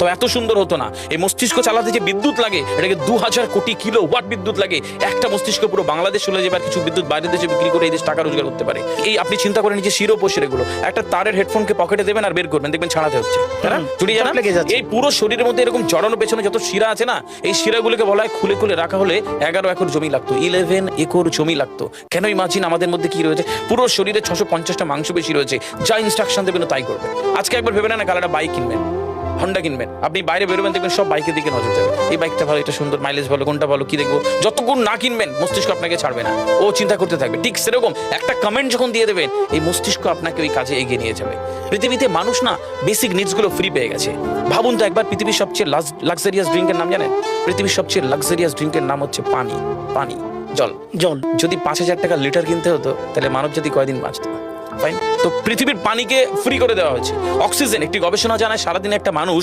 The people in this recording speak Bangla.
তো এত সুন্দর হতো না। এই মস্তিষ্ক চালাতে যে বিদ্যুৎ লাগে, এটাকে 2000 কোটি কিলো ওয়াট বিদ্যুৎ লাগে। একটা মস্তিষ্ক পুরো বাংলাদেশ চলে যাবে, আর কিছু বিদ্যুৎ বাইরের দেশে বিক্রি করে এই দেশ টাকা রোজগার করতে পারে। এই আপনি চিন্তা করেন যে শিরোপশির এগুলো, একটা তারের হেডফোনকে পকেটে দেবেন আর বের করবেন, দেখবেন ছাড়াতে হচ্ছে, তাই না? চুরি জানা এই পুরো শরীরের মধ্যে এরকম জড়ানো পেছনে যত শিরা আছে না, এই শিরাগুলোকে বলা হয় খুলে খুলে রাখা হলে 11 একর জমি লাগতো, 11 একর জমি লাগতো। কেন? ইমাজিন আমাদের মধ্যে কি রয়েছে, পুরো শরীরে 650টা মাংসপেশি রয়েছে, যা ইনস্ট্রাকশন দেবেন তাই করবে। আজকে একবার ভেবে না, কাল একটা বাইক কিনবেন, হন্ডা কিনবেন, আপনি বাইরে বেরোবেন, দেখবেন সব বাইকের দিকে নজর যাবে। এই বাইকটা ভালো, এটা সুন্দর, মাইলেজ ভালো, কোনটা ভালো, কি দেখবো। যতক্ষণ না কিনবেন মস্তিষ্ক আপনাকে ছাড়বে না, ও চিন্তা করতে থাকবে। ঠিক সেরকম একটা কমেন্ট যখন দিয়ে দেবেন, এই মস্তিষ্ক আপনাকে ওই কাজে এগিয়ে নিয়ে যাবে। পৃথিবীতে মানুষ না বেসিক নিডস গুলো ফ্রি পেয়ে গেছে। ভাবুন তো একবার, পৃথিবীর সবচেয়ে লাক্সারিয়াস ড্রিঙ্কের নাম জানেন? পৃথিবীর সবচেয়ে লাক্সারিয়াস ড্রিঙ্কের নাম হচ্ছে পানি। পানি, জল। জল যদি 5000 টাকা লিটার কিনতে হতো, তাহলে মানব জাতি কয়দিন বাঁচতো? ফাইন। তো পৃথিবীর পানিকে ফ্রি করে দেওয়া হয়েছে। অক্সিজেন, একটি গবেষণা জানায় সারাদিনে একটা মানুষ